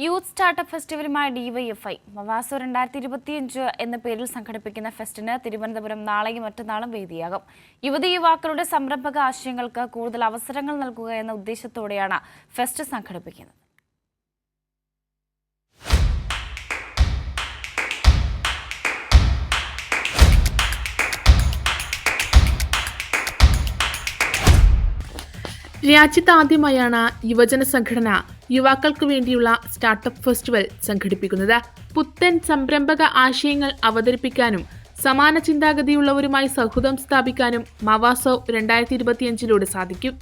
Youth startup ഫെസ്റ്റിവലുമായി DYFI മവാസോ 2025 എന്ന പേരിൽ സംഘടിപ്പിക്കുന്ന ഫെസ്റ്റിന് തിരുവനന്തപുരം നാളെയും മറ്റന്നാളും വേദിയാകും. യുവതീ-യുവാക്കളുടെ സംരംഭക ആശയങ്ങൾക്ക് കൂടുതൽ അവസരങ്ങൾ നൽകുക എന്ന ഉദ്ദേശത്തോടെയാണ് ഫെസ്റ്റ് സംഘടിപ്പിക്കുന്നത്. രാജ്യത്താദ്യമായാണ് യുവജന സംഘടന യുവാക്കൾക്ക് വേണ്ടിയുള്ള സ്റ്റാർട്ടപ്പ് ഫെസ്റ്റിവൽ സംഘടിപ്പിക്കുന്നത്. പുത്തൻ സംരംഭക ആശയങ്ങൾ അവതരിപ്പിക്കാനും സമാന ചിന്താഗതിയുള്ളവരുമായി സൗഹൃദം സ്ഥാപിക്കാനും മവാസോ 2025 സാധിക്കും.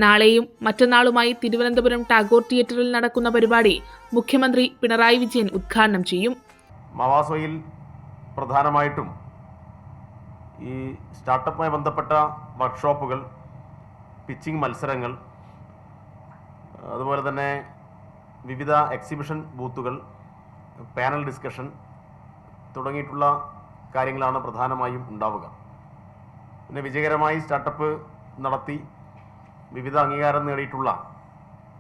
നാളെയും മറ്റന്നാളുമായി തിരുവനന്തപുരം ടാഗോർ തിയേറ്ററിൽ നടക്കുന്ന പരിപാടി മുഖ്യമന്ത്രി പിണറായി വിജയൻ ഉദ്ഘാടനം ചെയ്യും. മവാസോയിൽ പ്രധാനമായിട്ടും ഈ സ്റ്റാർട്ടപ്പുമായി ബന്ധപ്പെട്ട വർക്ക്ഷോപ്പുകൾ, പിച്ചിങ് മത്സരങ്ങൾ, അതുപോലെ തന്നെ വിവിധ എക്സിബിഷൻ ബൂത്തുകൾ, പാനൽ ഡിസ്കഷൻ തുടങ്ങിയിട്ടുള്ള കാര്യങ്ങളാണ് പ്രധാനമായും ഉണ്ടാവുക. പിന്നെ വിജയകരമായി സ്റ്റാർട്ടപ്പ് നടത്തി വിവിധ അംഗീകാരം നേടിയിട്ടുള്ള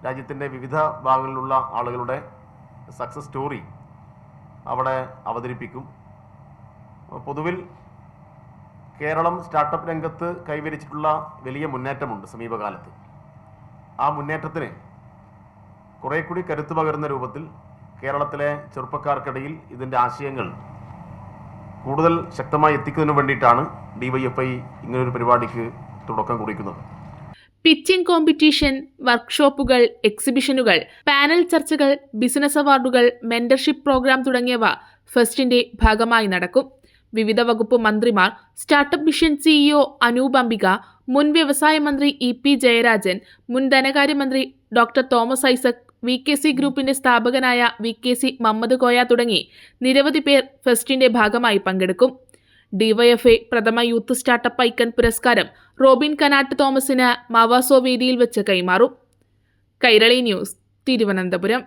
രാജ്യത്തിൻ്റെ വിവിധ ഭാഗങ്ങളിലുള്ള ആളുകളുടെ സക്സസ് സ്റ്റോറി അവിടെ അവതരിപ്പിക്കും. പൊതുവിൽ കേരളം സ്റ്റാർട്ടപ്പ് രംഗത്ത് കൈവരിച്ചിട്ടുള്ള വലിയ മുന്നേറ്റമുണ്ട് സമീപകാലത്ത്. ആ മുന്നേറ്റത്തിന് കുറേ കൂടി കരുത്ത് പകരുന്ന രൂപത്തിൽ കേരളത്തിലെ ചെറുപ്പക്കാർക്കിടയിൽ ഇതിൻ്റെ ആശയങ്ങൾ കൂടുതൽ ശക്തമായി എത്തിക്കുന്നതിന് വേണ്ടിയിട്ടാണ് ഡിവൈഎഫ്ഐ ഇങ്ങനൊരു പരിപാടിക്ക് തുടക്കം കുറിക്കുന്നത്. പിച്ചിംഗ് കോമ്പറ്റീഷൻ, വർക്ക്ഷോപ്പുകൾ, എക്സിബിഷനുകൾ, പാനൽ ചർച്ചകൾ, ബിസിനസ് അവാർഡുകൾ, മെന്റർഷിപ്പ് പ്രോഗ്രാം തുടങ്ങിയവ ഫെസ്റ്റിന്റെ ഭാഗമായി നടക്കും. വിവിധ വകുപ്പ് മന്ത്രിമാർ, startup mission CEO Anoop Ambika, മുൻ വ്യവസായ മന്ത്രി EP ജയരാജൻ, മുൻ ധനകാര്യമന്ത്രി ഡോക്ടർ തോമസ് ഐസക്, VKC ഗ്രൂപ്പിന്റെ സ്ഥാപകനായ VKC മുഹമ്മദ് കോയ തുടങ്ങി നിരവധി പേർ ഫെസ്റ്റിന്റെ ഭാഗമായി പങ്കെടുക്കും. ഡിവൈഎഫ്ഐ പ്രഥമ യൂത്ത് സ്റ്റാർട്ടപ്പ് ഐക്കൺ പുരസ്കാരം റോബിൻ കനാട്ട് തോമസിന് മവാസോ വേദിയിൽ വെച്ച് കൈമാറും. കൈരളി ന്യൂസ്, തിരുവനന്തപുരം.